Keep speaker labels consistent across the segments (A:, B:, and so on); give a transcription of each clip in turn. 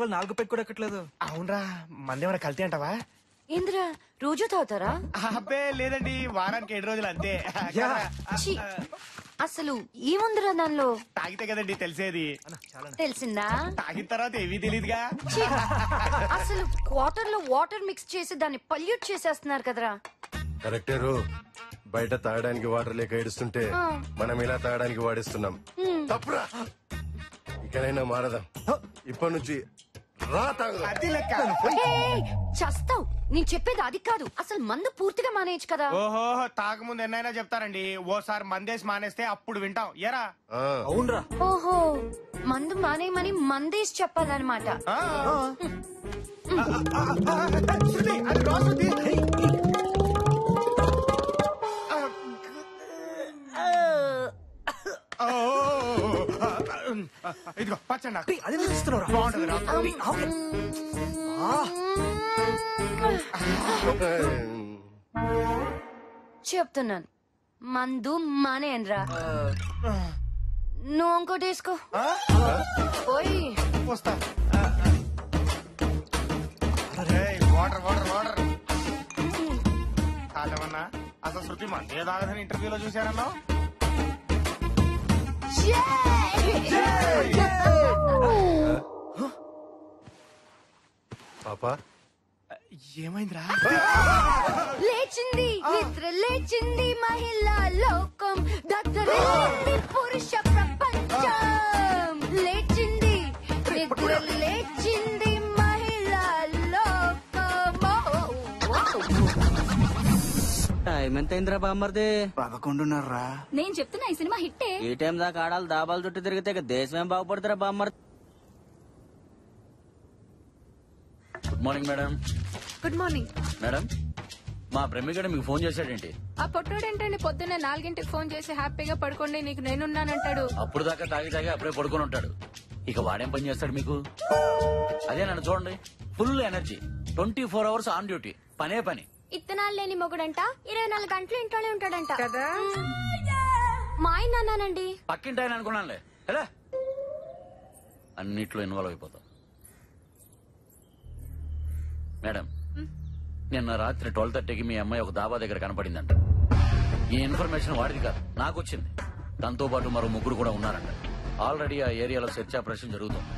A: వాళ్ళు 4 పెగ్ కూడా ఎక్కట్లేదు.
B: అవునరా, మందేమైనా కల్తీ అంటావా?
C: ఏంద్రా రోజు తాగుతారా?
B: అబ్బే లేదండి, వారానికి 7 రోజులు అంతే.
C: ఛీ, అసలు ఏముందిరా దానిలో?
B: తాగితే కదండి తెలిసేది.
C: తెలిసిందా?
B: తాగిన తర్వాత ఏమీ తెలియదుగా.
C: ఛీ, అసలు వాటర్ లో వాటర్ మిక్స్ చేసి దాన్ని పల్యూట్ చేసేస్తున్నారు కదరా.
D: కరెక్టేరు, బయట తాగడానికి వాటర్ లేక ఏడుస్తుంటే మనం ఇలా తాగడానికి వాడిస్తున్నాం. తప్పురా, ఇకనైనా మారదాం. ఇప్పటి నుంచి రా తాగుదాం.
B: అది లెక్క.
C: ఏయ్, చస్తావ్. నేను చెప్పేది అది కాదు, అసలు మందు పూర్తిగా మానేయచ్చు కదా.
B: ఓహో, తాగముందు ఎన్నైనా చెప్తారండి, ఓసారి మందేసి మానేస్తే అప్పుడు వింటాం. ఎరా
A: అవునరా.
C: ఓహో, మందు మానేయమని మందేసి చెప్పాలన్నమాట.
B: ఇదిగో పచ్చండి,
A: అది ఇస్తున్నారా?
B: బాగుంటది.
C: చెప్తున్నాను, మందు మానేయనరా. నువ్వు ఇంకోటి వేసుకో. ఓయ్
B: వస్తా. వాటర్ వాటర్ వాటర్ కాదమన్నా, అసలు శృతి మందే తాగదని ఇంటర్వ్యూలో చూశారన్నా.
D: పాపా
B: ఏమైందిరా?
C: లేచింది నిద్ర, లేచింది మహిళా లోకం, దత్తరించింది పురుష ప్రపంచం. లేచింది నిద్ర, లేచింది మహిళా లోకం.
E: టైం ఎంత అయిందిరా బామ్మర్ది?
F: 11:30.
G: నేను చెప్తున్నా ఈ సినిమా హిట్టే.
E: ఈ టైం దాకా ఆడాలి దాబాలు చుట్టూ తిరిగితే ఇక దేశం ఏం బాగుపడుతురా బామ్మర్ది?
H: Good morning madam.
G: Good morning
H: madam, మా ప్రేమికుడు మీకు ఫోన్ చేశాడేంటి?
G: ఆ పొట్టోడేంటండి పొద్దున్నే 4ంటికి ఫోన్ చేసి హ్యాపీగా పడుకోండి నీకు నేనున్నానంటాడు.
H: అప్పుడు దాకా తాగి అప్పుడే పడుకొని ఉంటాడు. ఇక వాడేం పని చేస్తాడు మీకు? అదే నన్ను చూడండి, full energy, 24 hours on duty, పనే పని.
G: ఇత్తనాలు లేని మొగుడంట 24 గంటలు ఇంట్లోనే ఉంటాడంట కదా. మా ఆయన అన్నానండి.
H: పక్కింటి ఆయన అనుకున్నానులే. ఎలా అన్నిట్లో ఇన్వాల్వ్ అయిపోతాం. మేడం, నిన్న రాత్రి 12:30కి మీ అమ్మాయి ఒక దాబా దగ్గర కనపడిందంట. ఈ ఇన్ఫర్మేషన్ వాడిది కాదు, నాకు వచ్చింది. తనతో పాటు మరో 3 కూడా ఉన్నారంట. ఆల్రెడీ ఆ ఏరియాలో సెర్చ్ ఆపరేషన్ జరుగుతుంది.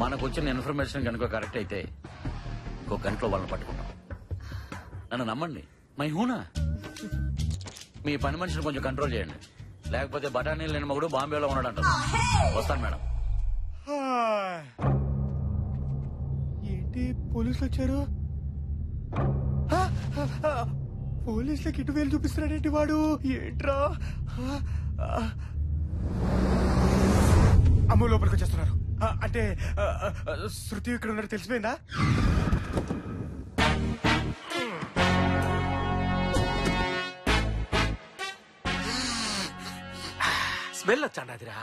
H: మనకు వచ్చిన ఇన్ఫర్మేషన్ కనుక కరెక్ట్ అయితే ఇంకో గంటలో వాళ్ళని పట్టుకుంటాం. నన్ను నమ్మండి, మై హూనా. మీ పని మనిషిని కొంచెం కంట్రోల్ చేయండి, లేకపోతే బఠానీలు లేని మగుడు బాంబేలో ఉన్నాడంట. వస్తాను మేడం.
B: ఏంటి పోలీసులు వచ్చారు? పోలీసులకి ఇటు వేలు చూపిస్తున్నాడేంటి వాడు? ఏంట్రా? అమ్మ లోపలికి వచ్చేస్తున్నారు. అంటే శృతి ఇక్కడ ఉన్నట్టు తెలిసిపోయిందా?
I: స్మెల్ వచ్చాండిరా.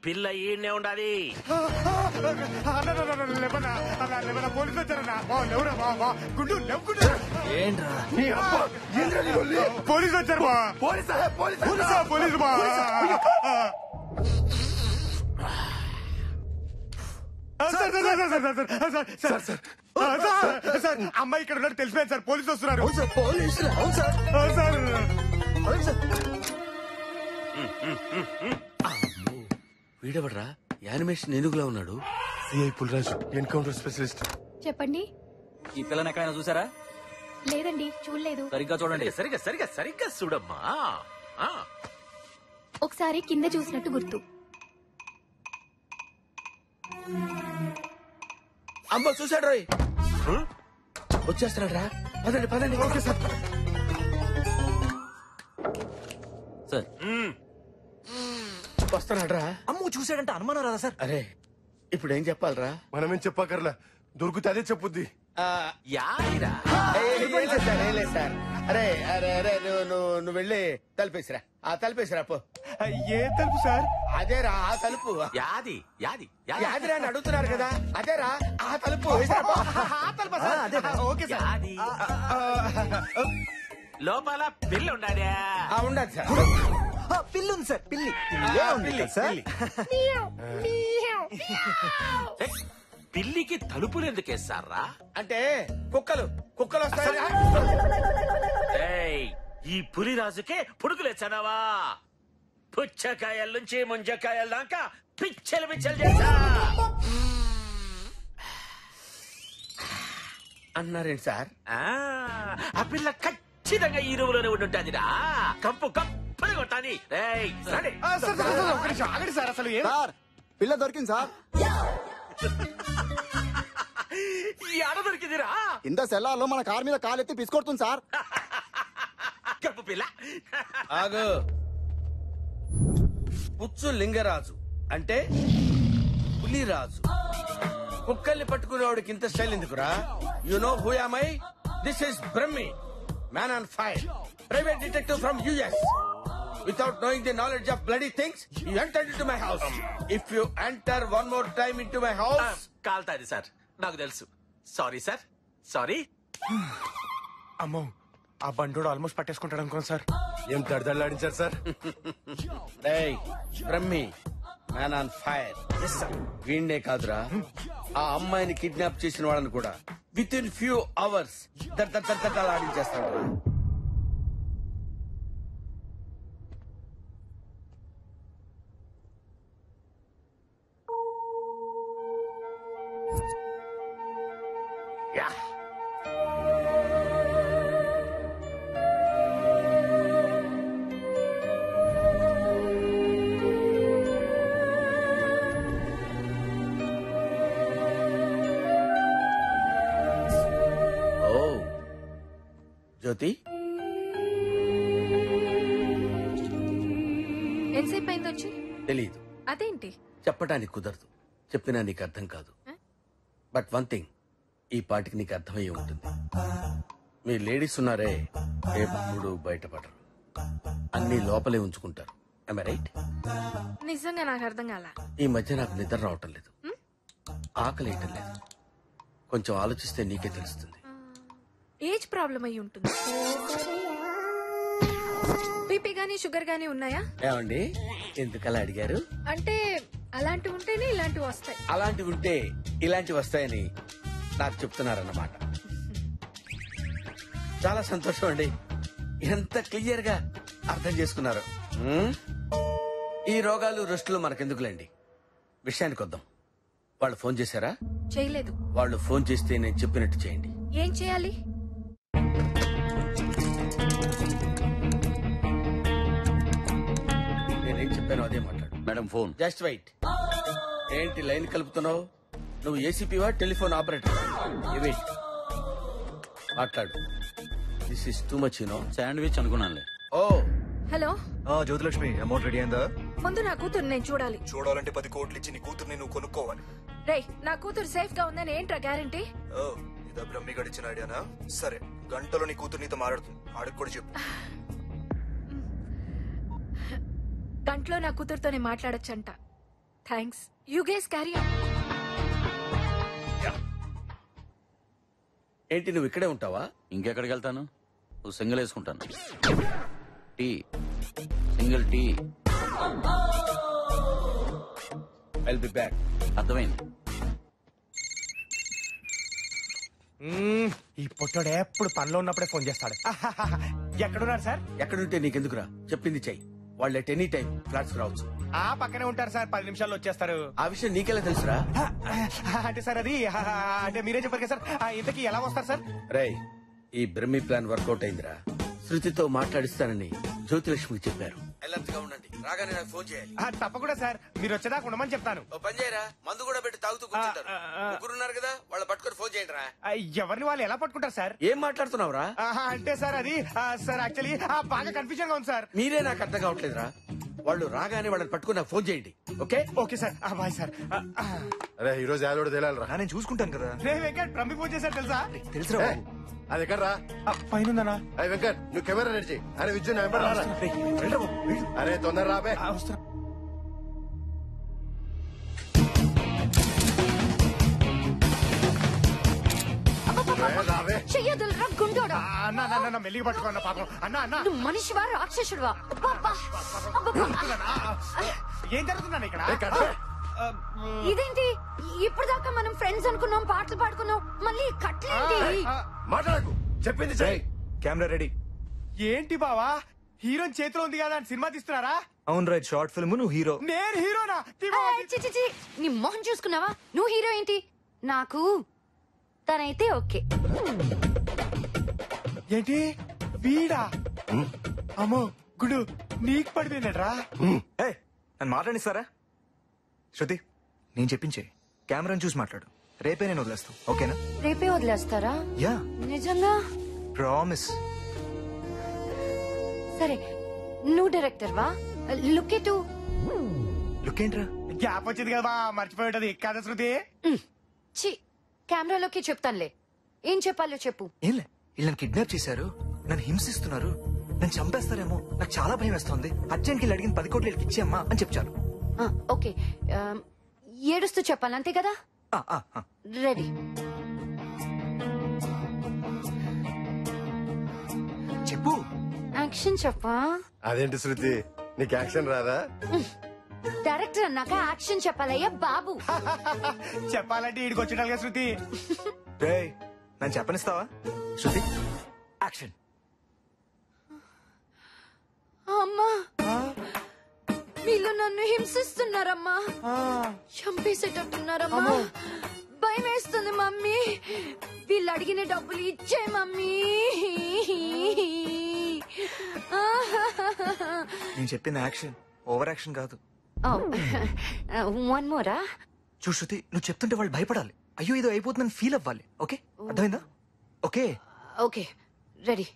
I: పిల్ల ఈడనే ఉండాలి.
B: పోలీసులు వచ్చారన్నా. పోలీసులు వచ్చారు. పోలీసు సార్, అమ్మాయి ఇక్కడ ఉన్నట్టు తెలిసిపోయింది సార్. పోలీసులు వస్తున్నారు.
I: వీడెవడ్రా యానిమేషన్ ఎందుకులా ఉన్నాడు?
D: CI Pulraju, encounter specialist.
G: చెప్పండి.
E: ఈ పిల్లని ఎక్కడైనా చూసారా?
G: లేదండి, చూడలేదు.
E: సరిగ్గా చూడండి.
I: సరిగ్గా చూడమ్మా.
G: ఒకసారి కింద చూసినట్టు గుర్తు.
I: అమ్మ చూసాడు రోయ్, వచ్చేస్తున్నాడు రా. పదండి పదండి. Okay sir.
E: సార్
I: వస్తున్నాడు రా.
A: అమ్ము చూసాడంటే అనుమానం రాదా సార్?
I: అరే ఇప్పుడు ఏం చెప్పాలరా?
D: మనమేం చెప్పకర్లా, దొరికితే అదే చెప్పుద్ది.
I: యాదిరా?
J: సార్ అరే అరే అరే నువ్వు వెళ్ళి తలుపేసిరా. ఆ తలుపేసిరా పో.
B: ఏ తలుపు సార్?
J: అదేరా ఆ తలుపు.
I: యాది యాది
J: యాదిరా అని అడుగుతున్నారు కదా, అదేరా ఆ తలుపు.
B: Okay sir.
I: యాది లోపల పిల్ల ఉండాడా?
J: ఉండదు సార్.
A: పిల్లి ఉంది సార్, పిల్లి.
I: పిల్లికి తలుపులు ఎందుకు వేస్తారా?
J: అంటే కుక్కలు వస్తాయి.
I: ఏయ్, ఈ పులిరాజుకే పుడుకులేచ్చనవా? పుచ్చకాయల నుంచి ముంజకాయల దాకా పిచ్చలు చేశా
J: అన్నారేంటి సార్?
I: ఆ పిల్ల ఖచ్చితంగా ఈ రూములోనే ఉండుంటాదిరా. కంపు కంపని కొట్టాని. రేయ్, రండి.
B: ఒక నిమిషం ఆగండి సార్. అసలు ఏం
A: సార్ పిల్ల దొరికింది సార్.
I: ఈ ఆడ దొరికిందిరా.
A: ఇంత సెల్లార్లో మన కార్ మీద కాలెత్తి పిసుకొడుతుంది సార్.
I: కంపు పిల్ల.
J: ఆగు. పుచ్చు లింగరాజు అంటే పులిరాజు. కుక్కల్ని పట్టుకునేవాడికి ఇంత స్టైల్ ఎందుకురా? You know who am I? This is Brahmi, man on fire, private detective from US. Without knowing the knowledge of bloody things, you entered into my house. If you enter one more time into my house,
I: కాల్తాది sir, నాకు తెలుసు. Sorry sir, sorry.
B: అమ్మో, ఆ బండోడు almost పట్టేసుకుంటాడు అనుకోండి sir.
D: ఏం తడదళ్ళాడించారు sir?
J: hey, Brahmi, man on fire. వీణ్ణే కాదురా, ఆ అమ్మాయిని కిడ్నాప్ చేసిన వాళ్ళని కూడా విత్ ఇన్ ఫ్యూ అవర్స్ ఆడించేస్తాడు.
I: యా.
J: ఓ జ్యోతి,
C: ఎంతసేపు అయింది వచ్చి?
J: తెలీదు,
C: అదేంటి?
J: చెప్పడానికి కుదరదు. చెప్పినా నీకు అర్థం కాదు. బట్ వన్ థింగ్, ఈ పాటికి నీకు అర్థమయ్యే ఉంటుంది. మీ లేడీస్ ఉన్నారే, ఎప్పుడు బయటపడరు, అన్ని లోపలే ఉంచుకుంటారు. Am I right?
C: నిజంగా నాకు అర్థం కాల.
J: ఈ మధ్య నాకు నిద్ర రావటం లేదు, ఆకలి వేయటం లేదు. కొంచెం ఆలోచిస్తే నీకే తెలుస్తుంది.
C: ఏజ్ ప్రాబ్లం అయి ఉంటుంది. బీపీ గానీ షుగర్ గానీ ఉన్నాయా?
J: ఏమండి, ఎందుకలా అడిగారు?
C: అంటే అలాంటివి ఉంటేనే ఇలాంటివి వస్తాయి.
J: అలాంటివి ఉంటే ఇలాంటివి వస్తాయని నాకు చెప్తున్నారన్నమాట. చాలా సంతోషం అండి, ఎంత క్లియర్ గా అర్థం చేసుకున్నారు. ఈ రోగాలు రెస్టులు మనకెందుకులేండి, విషయానికి వద్దాం. వాళ్ళు ఫోన్ చేశారా?
C: చేయలేదు.
J: వాళ్ళు ఫోన్ చేస్తే నేను చెప్పినట్టు చేయండి.
C: ఏం చేయాలి?
J: నేనేం చెప్పాను అదే మాట్లాడు.
H: Madam phone.
J: Just wait. ఏంటి లైన్ కలుపుతున్నావు? నువ్వు ఏసీపీవా టెలిఫోన్ ఆపరేటర్? వెయిట్, మాట్లాడు. This is too much you know.
H: Sandwich అనుకున్నానులే.
J: ఓ
C: హలో
A: జ్యోతిలక్ష్మి, అమౌంట్ రెడీ అయిందా?
C: ముందు నా కూతురు నేను చూడాలి.
A: చూడాలంటే 10 కోట్లు ఇచ్చి నీ కూతుర్ని నువ్వు కొనుక్కోవాలి.
C: రేయ్, నా కూతురు సేఫ్ గా ఉందని ఏంట్రా గ్యారంటీ?
A: ఇదా బ్రహ్మి గడిచిన ఐడియానా? సరే, గంటలో నీ కూతురు నీతో మాట్లాడుతుంది, ఆడికి కూడా చెప్పు.
C: గంటలో నా కూతురుతోనే మాట్లాడొచ్చంట. Thanks. You guys carry on.
J: ఏంటి నువ్వు ఇక్కడే ఉంటావా?
H: ఇంకెక్కడికి వెళ్తాను? ఓ సింగిల్ వేసుకుంటాను. Tea, single tea.
J: I'll be back.
H: అర్థమైంది.
B: ఈ పొట్టోడు ఎప్పుడు పనిలో ఉన్నప్పుడే ఫోన్ చేస్తాడు. ఎక్కడున్నారు సార్?
J: ఎక్కడుంటే నీకెందుకురా, చెప్పింది చెయ్యి. వాళ్ళు ఎట్ ఎనీ టైం ఫ్లాట్స్ రావచ్చు.
B: ఆ పక్కనే ఉంటారు సార్, 10 నిమిషాల్లో వచ్చేస్తారు.
J: ఆ విషయం నీకెలా తెలుసురా?
B: అంటే సార్ అది అంటే మీరే చెప్పారు కదా సార్. ఇంతకీ ఎలా వస్తారు సార్?
J: రేయ్, ఈ బ్రహ్మి ప్లాన్ వర్కౌట్ అయిందిరా. శృతితో మాట్లాడిస్తానని జ్యోతిలక్ష్మికి చెప్పారు. అలర్ట్ గా ఉండండి, రాగానే నాకు ఫోన్ చేయాలి.
B: తప్పకుండా సార్, మీరు వచ్చేదాకా ఉండమని చెప్తాను.
J: ఓ పని చేయరా, మందు కూడా పెట్టి తాగుతూ కూర్చుంటారు. ముగ్గురున్నారు కదా, వాళ్ళ పట్టుకొని ఫోన్ చేయండి రా.
B: ఎవరిని వాళ్ళు ఎలా పట్టుకుంటారు సార్?
J: ఏం మాట్లాడుతున్నావురా?
B: అంటే సార్ అది సార్ యాక్చువల్లీ బాగా కన్ఫ్యూజన్ గా ఉంది సార్.
J: మీరే నాకు అర్థం కావట్లేదురా. వాళ్ళు రాగానే వాళ్ళని పట్టుకుని నాకు ఫోన్ చేయండి. Okay
B: okay sir. Bye sir.
D: అరే ఈ రోజు యాదోడు తేలాలరా.
A: నేను చూసుకుంటాను కదా.
B: రే వెంకట్, ప్రమి ఫోన్ చేశారు తెలుసా?
A: తెలుసురా బాబు.
D: అది ఎక్కడ రా?
B: పైన ఉందన్నా.
D: అరే వెంకట్, నువ్వు కెమెరా రెడీ చేయి. అరే విద్యు నా వెంబడి రారా.
A: వెళ్ళరా బాబు, వెళ్ళు.
D: అరే తొందర రాబే.
B: వస్తున్నా.
D: రాబే.
C: చెయ్యదులరా గుండోడా.
B: అన్నా అన్న మెల్లిగా పట్టుకున్నా పాపం. అన్నా అన్నా
C: నువ్వు మనిషివా రాక్షసుడివా? అబ్బబ్బా. అబ్బబ్బా.
B: ఏం జరుగుతుందన్న ఇక్కడ?
D: ఏ కట్టే.
C: ఇదేంటి ఇప్పుడు దాకా మనం ఫ్రెండ్స్ అనుకున్నాం, పాటలు పాడుకున్నాం, మళ్ళీ కట్లేంటి?
D: మాట్లాడకు, చెప్పింది చెయ్.
A: Camera ready.
B: ఏంటి బావా, హీరోయిన్ చేతిలో ఉంది కదా అని సినిమా తీస్తున్నారా?
A: అవును రైట్, షార్ట్ ఫిల్మ్, నువ్వు హీరో.
B: నేను హీరోనా?
C: నీ మొహం చూసుకున్నావా? నువ్వు హీరో ఏంటి? నాకు తనైతే ఓకే.
B: ఏంటి వీడా? అమ్మో గుడు, నీకు పడిపోయినట్రా.
A: ఏ నన్ను మాట్లాడిస్తారా? శృతి, నేను చెప్పించే కెమెరాని చూసి మాట్లాడు. రేపే నేను వదిలేస్తాను, ఓకేనా?
C: రేపే వదిలేస్తారా?
A: యా,
C: నిజంగా?
A: ప్రామిస్.
C: సరే, నువ్వు డైరెక్టర్ వా? లుక్ ఎటు.
A: లుక్ ఏంట్రా?
B: గ్యాప్ వచ్చింది కదా, మర్చిపోయి ఉంటది కదా శృతి.
C: చి, కెమెరాలోకి చెప్తానులే. ఏం చెప్పాలో చెప్పు.
A: ఏంలే, వీళ్ళు నన్ను కిడ్నాప్ చేశారు, నన్ను హింసిస్తున్నారు, నన్ను చంపేస్తారేమో, నాకు చాలా భయం వేస్తోంది. అర్జెంట్కి వీళ్ళు అడిగిన 10 కోట్లు వీళ్ళకి ఇచ్చేయమ్మా అని చెప్పాను.
C: ఓకే, ఏడుస్తూ చెప్పాలి అంతే కదా? రెడీ.
A: చెప్పు.
C: యాక్షన్ చెప్పా.
D: అదేంటి శృతి, నీకు యాక్షన్ రాదా?
C: డైరెక్టర్ అన్నాక యాక్షన్ చెప్పాలయ్యా బాబు.
B: చెప్పాలంటే ఈడికి వచ్చినాలిగా శృతి.
A: రేయ్, నన్ను చెప్పనిస్తావా? శృతి, యాక్షన్.
C: అమ్మా, వీళ్ళు నన్ను హింసిస్తున్నారమ్మా, చంపేసేటట్టున్నారమ్మా. భయం వేస్తుంది మమ్మీ. వీళ్ళు అడిగిన డబ్బులు ఇచ్చే మమ్మీ.
A: నేను చెప్పింది యాక్షన్, ఓవర్ యాక్షన్ కాదు.
C: వన్ మోరా.
A: చూడు శృతి, నువ్వు చెప్తుంటే వాళ్ళు భయపడాలి. అయ్యో ఏదో అయిపోతుందని ఫీల్ అవ్వాలి. ఓకే, అర్థమైందా? Okay
C: okay, ready.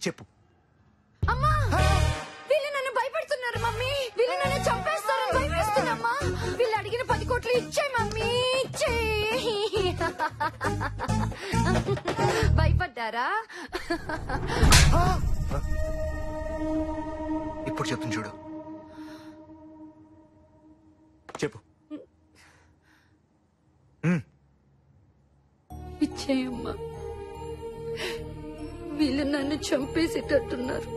A: చెప్పు.
C: అమ్మా, వీళ్ళు నన్ను భయపెడుతున్నారు మమ్మీ. వీళ్ళు నన్ను చంపేస్తారని భయపేస్తున్నామ్మా. వీళ్ళు అడిగిన 10 కోట్లు ఇచ్చే మమ్మీ, ఇచ్చే. భయపడ్డారా?
A: ఇప్పుడు చెప్తుంది చూడు. చెప్పు.
C: ఇచ్చేయమ్మా, వీళ్ళు నన్ను చంపేసేటట్టున్నారు.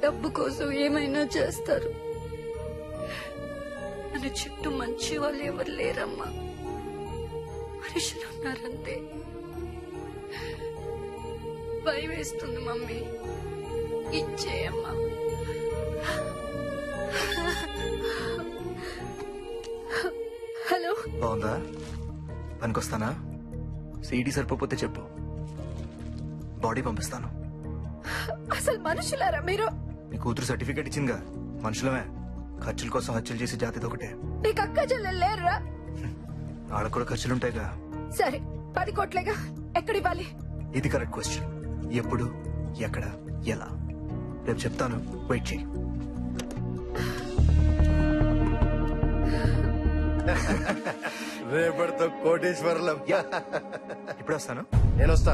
C: డబ్బు కోసం ఏమైనా చేస్తారు. మన చుట్టూ మంచి వాళ్ళు ఎవరు లేరమ్మా, మనుషులు ఉన్నారంతే. భయం వేస్తుంది మమ్మీ, ఇచ్చేయమ్మా. హలో,
A: బాగుందా? పనికొస్తానా? సీడీ సరిపోతే చెప్పు, బాడీ పంపిస్తాను.
C: అసలు మనుషులారా మీరు?
A: నీ కూతురు సర్టిఫికేట్ ఇచ్చిందిగా, మనుషులమే. ఖర్చుల కోసం హత్యలు చేసే జాతిది ఒకటే.
C: నీకు అక్క చెల్లెలు లేరురా?
A: వాళ్ళకు కూడా ఖర్చులుంటాయిగా.
C: సరే, 10 కోట్లేగా, ఎక్కడివ్వాలి?
A: ఇది కరెక్ట్ క్వశ్చన్. ఎప్పుడు, ఎక్కడ, ఎలా? రేపు చెప్తాను, వెయిట్ చేయి.
D: రేపటితో కోటేశ్వరులం.
A: ఇప్పుడు వస్తాను.
D: నేను వస్తా.